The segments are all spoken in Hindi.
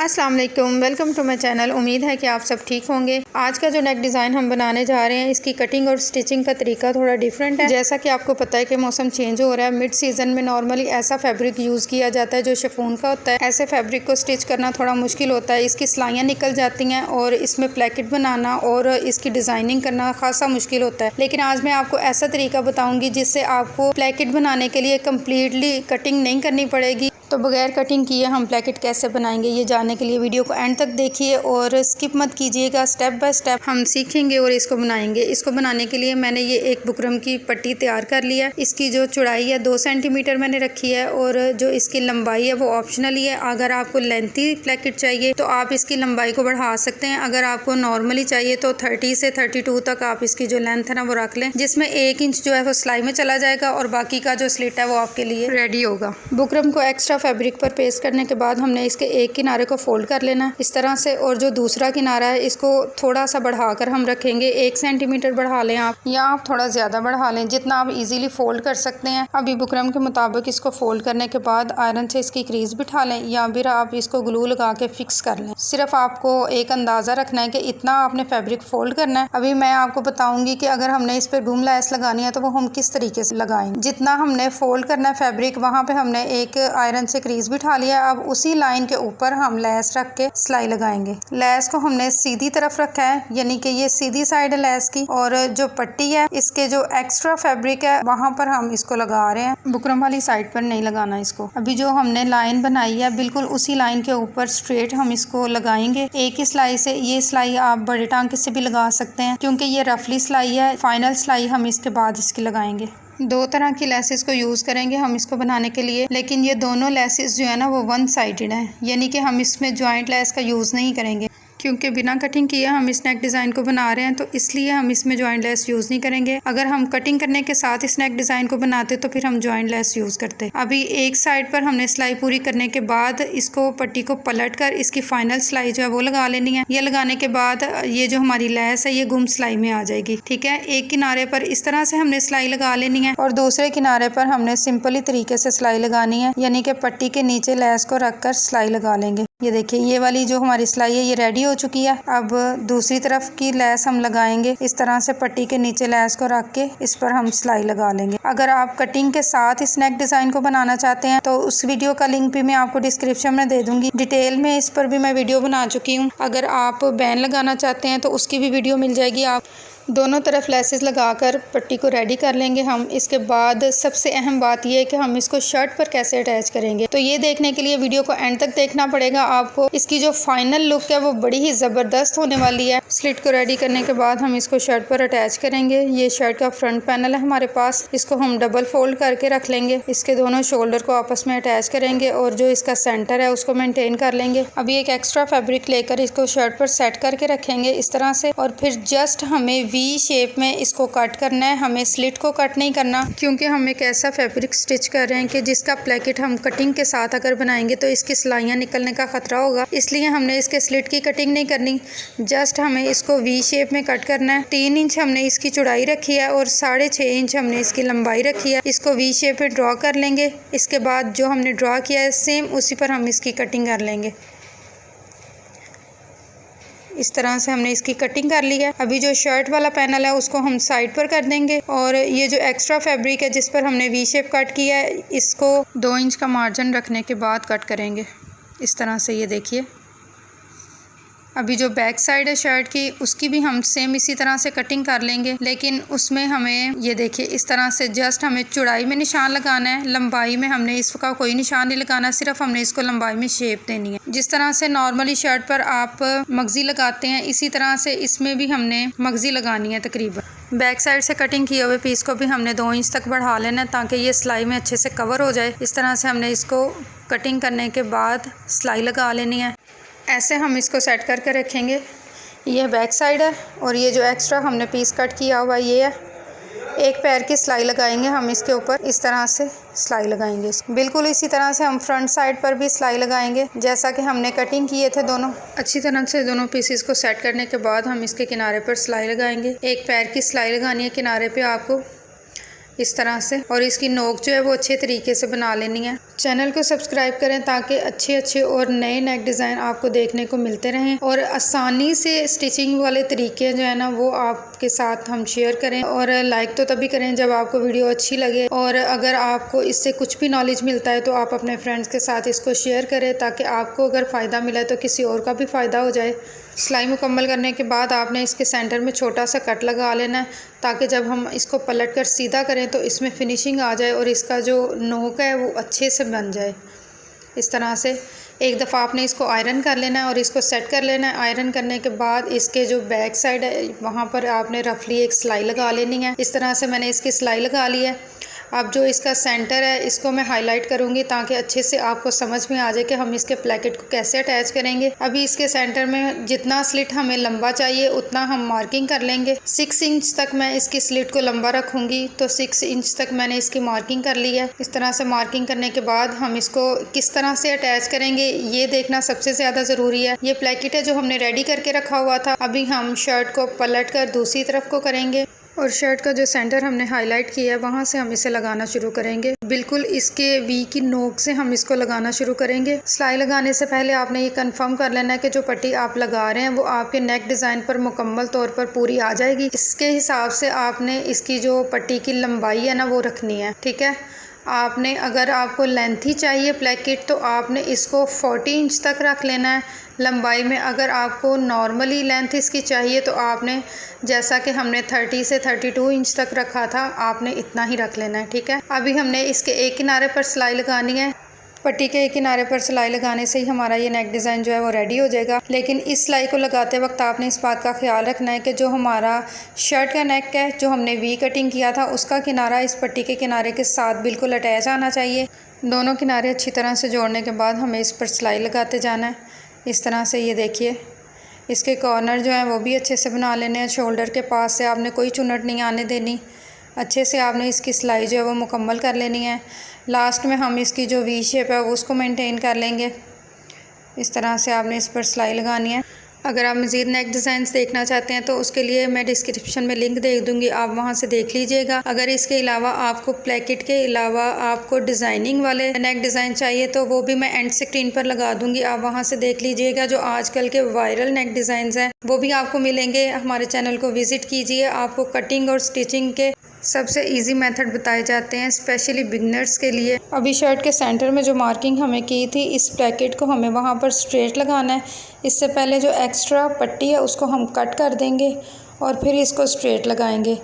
अस्सलाम वालेकुम, वेलकम टू माई चैनल। उम्मीद है कि आप सब ठीक होंगे। आज का जो नेक डिज़ाइन हम बनाने जा रहे हैं, इसकी कटिंग और स्टिचिंग का तरीका थोड़ा डिफरेंट है। जैसा कि आपको पता है कि मौसम चेंज हो रहा है, मिड सीज़न में नॉर्मली ऐसा फैब्रिक यूज़ किया जाता है जो शिफॉन का होता है। ऐसे फैब्रिक को स्टिच करना थोड़ा मुश्किल होता है, इसकी सिलाइयाँ निकल जाती हैं और इसमें प्लेकेट बनाना और इसकी डिज़ाइनिंग करना खासा मुश्किल होता है। लेकिन आज मैं आपको ऐसा तरीका बताऊँगी जिससे आपको प्लेकेट बनाने के लिए कम्प्लीटली कटिंग नहीं करनी पड़ेगी। तो बगैर कटिंग किए हम प्लेकेट कैसे बनाएंगे, ये जानने के लिए वीडियो को एंड तक देखिए और स्किप मत कीजिएगा। स्टेप बाय स्टेप हम सीखेंगे और इसको बनाएंगे। इसको बनाने के लिए मैंने ये एक बुकरम की पट्टी तैयार कर लिया है। इसकी जो चौड़ाई है 2 सेंटीमीटर मैंने रखी है और जो इसकी लंबाई है वो ऑप्शनल ही है। अगर आपको लेंथी प्लेकेट चाहिए तो आप इसकी लंबाई को बढ़ा सकते हैं। अगर आपको नॉर्मली चाहिए तो 30 से 32 तक आप इसकी जो लेंथ है ना वो रख लें, जिसमें 1 इंच जो है वो सिलाई में चला जाएगा और बाकी का जो स्लिट है वो आपके लिए रेडी होगा। बुकरम को एक्स्ट्रा फैब्रिक पर पेस्ट करने के बाद हमने इसके एक किनारे को फोल्ड कर लेना इस तरह से, और जो दूसरा किनारा है इसको थोड़ा सा बढ़ाकर हम रखेंगे। 1 सेंटीमीटर बढ़ा लें आप, या आप थोड़ा ज़्यादा बढ़ा लें जितना आप इजीली फोल्ड कर सकते हैं। अभी बुकरम के मुताबिक इसको फोल्ड करने के बाद आयरन से इसकी क्रीज बिठा लें या फिर आप इसको ग्लू लगा के फिक्स कर लें। सिर्फ आपको एक अंदाज़ा रखना है कि इतना आपने फैब्रिक फोल्ड करना है। अभी मैं आपको बताऊंगी कि अगर हमने इस पर घूम लैस लगानी है तो वो हम किस तरीके से लगाएंगे। जितना हमने फोल्ड करना है फैब्रिक, वहाँ पे हमने एक आयरन से क्रीज बिठा लिया। अब उसी लाइन के ऊपर हम लैस रख के सिलाई लगाएंगे। लैस को हमने सीधी तरफ रखा है, यानी कि ये सीधी साइड है लैस की, और जो पट्टी है इसके जो एक्स्ट्रा फैब्रिक है वहां पर हम इसको लगा रहे हैं। बुकरम वाली साइड पर नहीं लगाना इसको। अभी जो हमने लाइन बनाई है बिल्कुल उसी लाइन के ऊपर स्ट्रेट हम इसको लगाएंगे एक ही सिलाई से। ये सिलाई आप बड़े टांके से भी लगा सकते हैं क्योंकि ये रफली सिलाई है। फाइनल सिलाई हम इसके बाद इसकी लगाएंगे। 2 तरह की लेसेस को यूज़ करेंगे हम इसको बनाने के लिए, लेकिन ये दोनों लेसेस जो है ना वो 1 साइडेड है, यानी कि हम इसमें जॉइंट लेस का यूज़ नहीं करेंगे क्योंकि बिना कटिंग किए हम इस नेक डिज़ाइन को बना रहे हैं, तो इसलिए हम इसमें जॉइंट लेस यूज़ नहीं करेंगे। अगर हम कटिंग करने के साथ इस नेक डिज़ाइन को बनाते तो फिर हम जॉइंट लेस यूज़ करते। अभी एक साइड पर हमने सिलाई पूरी करने के बाद इसको पट्टी को पलट कर इसकी फाइनल सिलाई जो है वो लगा लेनी है। ये लगाने के बाद ये जो हमारी लेस है ये गुम सिलाई में आ जाएगी। ठीक है, एक किनारे पर इस तरह से हमने सिलाई लगा लेनी है और दूसरे किनारे पर हमने सिंपली तरीके से सिलाई लगानी है, यानी कि पट्टी के नीचे लेस को रख कर सिलाई लगा लेंगे। ये देखिए, ये वाली जो हमारी सिलाई है ये रेडी हो चुकी है। अब दूसरी तरफ की लेस हम लगाएंगे इस तरह से, पट्टी के नीचे लेस को रख के इस पर हम सिलाई लगा लेंगे। अगर आप कटिंग के साथ इस नेक डिज़ाइन को बनाना चाहते हैं तो उस वीडियो का लिंक भी मैं आपको डिस्क्रिप्शन में दे दूंगी। डिटेल में इस पर भी मैं वीडियो बना चुकी हूँ। अगर आप बैन लगाना चाहते हैं तो उसकी भी वीडियो मिल जाएगी। आप दोनों तरफ लेसेस लगाकर पट्टी को रेडी कर लेंगे हम। इसके बाद सबसे अहम बात यह है कि हम इसको शर्ट पर कैसे अटैच करेंगे, तो ये देखने के लिए वीडियो को एंड तक देखना पड़ेगा आपको। इसकी जो फाइनल लुक है वो बड़ी ही ज़बरदस्त होने वाली है। स्लिट को रेडी करने के बाद हम इसको शर्ट पर अटैच करेंगे। ये शर्ट का फ्रंट पैनल है हमारे पास, इसको हम डबल फोल्ड करके रख लेंगे। इसके दोनों शोल्डर को आपस में अटैच करेंगे और जो इसका सेंटर है उसको मेंटेन कर लेंगे। अभी एक एक्स्ट्रा फैब्रिक लेकर इसको शर्ट पर सेट करके रखेंगे इस तरह से, और फिर जस्ट हमें वी शेप में इसको कट करना है। हमें स्लिट को कट नहीं करना क्योंकि हम एक ऐसा फैब्रिक स्टिच कर रहे हैं कि जिसका प्लेकेट हम कटिंग के साथ अगर बनाएंगे तो इसकी सिलाइयाँ निकलने का खतरा होगा, इसलिए हमने इसके स्लिट की कटिंग नहीं करनी। जस्ट हमें इसको वी शेप में कट करना है। 3 इंच हमने इसकी चौड़ाई रखी है और 6.5 इंच हमने इसकी लंबाई रखी है। इसको वी शेप में ड्रॉ कर लेंगे। इसके बाद जो हमने ड्रॉ किया है सेम उसी पर हम इसकी कटिंग कर लेंगे। इस तरह से हमने इसकी कटिंग कर ली है। अभी जो शर्ट वाला पैनल है उसको हम साइड पर कर देंगे और ये जो एक्स्ट्रा फैब्रिक है जिस पर हमने वी शेप कट किया है इसको 2 इंच का मार्जिन रखने के बाद कट करेंगे इस तरह से। ये देखिए, अभी जो बैक साइड है शर्ट की उसकी भी हम सेम इसी तरह से कटिंग कर लेंगे, लेकिन उसमें हमें ये देखिए इस तरह से जस्ट हमें चौड़ाई में निशान लगाना है। लंबाई में हमने इसका कोई निशान नहीं लगाना, सिर्फ हमने इसको लंबाई में शेप देनी है। जिस तरह से नॉर्मली शर्ट पर आप मगजी लगाते हैं इसी तरह से इसमें भी हमने मगजी लगानी है तकरीबन। बैक साइड से कटिंग किए हुए पीस को भी हमने 2 इंच तक बढ़ा लेना है ताकि ये सिलाई में अच्छे से कवर हो जाए। इस तरह से हमने इसको कटिंग करने के बाद सिलाई लगा लेनी है। ऐसे हम इसको सेट करके रखेंगे। यह बैक साइड है और ये जो एक्स्ट्रा हमने पीस कट किया हुआ ये है। एक पैर की सिलाई लगाएंगे हम इसके ऊपर, इस तरह से सिलाई लगाएंगे। बिल्कुल इसी तरह से हम फ्रंट साइड पर भी सिलाई लगाएंगे जैसा कि हमने कटिंग किए थे दोनों। अच्छी तरह से दोनों पीसेस को सेट करने के बाद हम इसके किनारे पर सिलाई लगाएंगे। एक पैर की सिलाई लगानी है किनारे पे आपको इस तरह से, और इसकी नोक जो है वो अच्छे तरीके से बना लेनी है। चैनल को सब्सक्राइब करें ताकि अच्छे अच्छे और नए नेक डिज़ाइन आपको देखने को मिलते रहें, और आसानी से स्टिचिंग वाले तरीके जो है ना वो आपके साथ हम शेयर करें। और लाइक तो तभी करें जब आपको वीडियो अच्छी लगे, और अगर आपको इससे कुछ भी नॉलेज मिलता है तो आप अपने फ्रेंड्स के साथ इसको शेयर करें ताकि आपको अगर फ़ायदा मिला तो किसी और का भी फ़ायदा हो जाए। सिलाई मुकम्मल करने के बाद आपने इसके सेंटर में छोटा सा कट लगा लेना है ताकि जब हम इसको पलट कर सीधा करें तो इसमें फिनिशिंग आ जाए और इसका जो नोक है वो अच्छे से बन जाए। इस तरह से एक दफ़ा आपने इसको आयरन कर लेना है और इसको सेट कर लेना है। आयरन करने के बाद इसके जो बैक साइड है वहाँ पर आपने रफली एक सिलाई लगा लेनी है। इस तरह से मैंने इसकी सिलाई लगा ली है। अब जो इसका सेंटर है इसको मैं हाईलाइट करूँगी ताकि अच्छे से आपको समझ में आ जाए कि हम इसके प्लेकेट को कैसे अटैच करेंगे। अभी इसके सेंटर में जितना स्लिट हमें लंबा चाहिए उतना हम मार्किंग कर लेंगे। 6 इंच तक मैं इसकी स्लिट को लंबा रखूँगी, तो 6 इंच तक मैंने इसकी मार्किंग कर ली है। इस तरह से मार्किंग करने के बाद हम इसको किस तरह से अटैच करेंगे ये देखना सबसे ज़्यादा ज़रूरी है। ये प्लेकेट है जो हमने रेडी करके रखा हुआ था। अभी हम शर्ट को पलट कर दूसरी तरफ को करेंगे और शर्ट का जो सेंटर हमने हाईलाइट किया है वहाँ से हम इसे लगाना शुरू करेंगे। बिल्कुल इसके वी की नोक से हम इसको लगाना शुरू करेंगे। सिलाई लगाने से पहले आपने ये कंफर्म कर लेना है कि जो पट्टी आप लगा रहे हैं वो आपके नेक डिज़ाइन पर मुकम्मल तौर पर पूरी आ जाएगी। इसके हिसाब से आपने इसकी जो पट्टी की लंबाई है ना वो रखनी है, ठीक है। आपने अगर आपको लेंथी चाहिए प्लेकेट तो आपने इसको 40 इंच तक रख लेना है लंबाई में। अगर आपको नॉर्मली लेंथ इसकी चाहिए तो आपने जैसा कि हमने 30 से 32 इंच तक रखा था आपने इतना ही रख लेना है, ठीक है। अभी हमने इसके एक किनारे पर सिलाई लगानी है। पट्टी के एक किनारे पर सिलाई लगाने से ही हमारा ये नेक डिज़ाइन जो है वो रेडी हो जाएगा। लेकिन इस सिलाई को लगाते वक्त आपने इस बात का ख्याल रखना है कि जो हमारा शर्ट का नेक है जो हमने वी कटिंग किया था उसका किनारा इस पट्टी के किनारे के साथ बिल्कुल अटैच आना चाहिए। दोनों किनारे अच्छी तरह से जोड़ने के बाद हमें इस पर सिलाई लगाते जाना है। इस तरह से ये देखिए इसके कॉर्नर जो हैं वो भी अच्छे से बना लेने हैं। शोल्डर के पास से आपने कोई चुनट नहीं आने देनी। अच्छे से आपने इसकी सिलाई जो है वो मुकम्मल कर लेनी है। लास्ट में हम इसकी जो वी शेप है वो उसको मेंटेन कर लेंगे। इस तरह से आपने इस पर सिलाई लगानी है। अगर आप मज़ीद नेक डिज़ाइंस देखना चाहते हैं तो उसके लिए मैं डिस्क्रिप्शन में लिंक दे दूँगी, आप वहां से देख लीजिएगा। अगर इसके अलावा आपको प्लेकेट के अलावा आपको डिज़ाइनिंग वाले नेक डिज़ाइन चाहिए तो वो भी मैं एंड स्क्रीन पर लगा दूँगी, आप वहां से देख लीजिएगा। जो आजकल के वायरल नेक डिज़ाइंस हैं वो भी आपको मिलेंगे। हमारे चैनल को विज़िट कीजिए, आपको कटिंग और स्टिचिंग के सबसे इजी मेथड बताए जाते हैं स्पेशली बिगनर्स के लिए। अभी शर्ट के सेंटर में जो मार्किंग हमें की थी इस ब्रैकेट को हमें वहाँ पर स्ट्रेट लगाना है। इससे पहले जो एक्स्ट्रा पट्टी है उसको हम कट कर देंगे और फिर इसको स्ट्रेट लगाएंगे।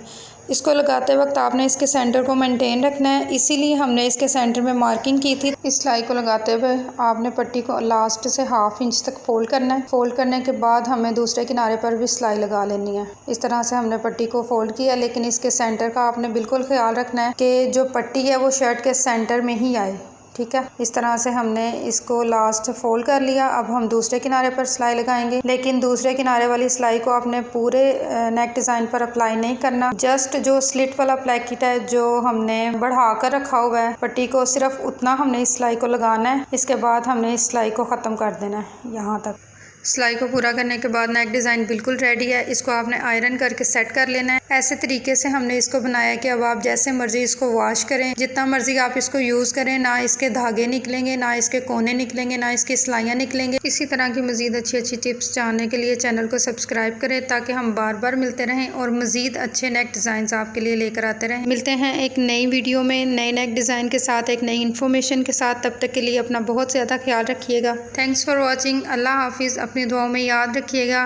इसको लगाते वक्त आपने इसके सेंटर को मेंटेन रखना है, इसीलिए हमने इसके सेंटर में मार्किंग की थी। इस सिलाई को लगाते हुए आपने पट्टी को लास्ट से ½ इंच तक फोल्ड करना है। फोल्ड करने के बाद हमें दूसरे किनारे पर भी सिलाई लगा लेनी है। इस तरह से हमने पट्टी को फोल्ड किया, लेकिन इसके सेंटर का आपने बिल्कुल ख्याल रखना है कि जो पट्टी है वो शर्ट के सेंटर में ही आए, ठीक है। इस तरह से हमने इसको लास्ट फोल्ड कर लिया। अब हम दूसरे किनारे पर सिलाई लगाएंगे, लेकिन दूसरे किनारे वाली सिलाई को आपने पूरे नेक डिज़ाइन पर अप्लाई नहीं करना। जस्ट जो स्लिट वाला प्लेकेट है जो हमने बढ़ा कर रखा हुआ है पट्टी को, सिर्फ उतना हमने इस सिलाई को लगाना है। इसके बाद हमने इस सिलाई को ख़त्म कर देना है। यहाँ तक सिलाई को पूरा करने के बाद नेक डिज़ाइन बिल्कुल रेडी है। इसको आपने आयरन करके सेट कर लेना है। ऐसे तरीके से हमने इसको बनाया कि अब आप जैसे मर्जी इसको वॉश करें, जितना मर्जी आप इसको यूज़ करें, ना इसके धागे निकलेंगे, ना इसके कोने निकलेंगे, ना इसकी सिलाइयाँ निकलेंगे। इसी तरह की मज़ीद अच्छी टिप्स जानने के लिए चैनल को सब्सक्राइब करें ताकि हम बार बार मिलते रहें और मज़ीद अच्छे नेक डिज़ाइन आपके लिए लेकर आते रहें। मिलते हैं एक नई वीडियो में नए नेक डिज़ाइन के साथ, एक नई इन्फॉर्मेशन के साथ। तब तक के लिए अपना बहुत ज़्यादा ख्याल रखिएगा। Thanks for watching. अल्लाह हाफिज़। अपनी दुआओं में याद रखिएगा।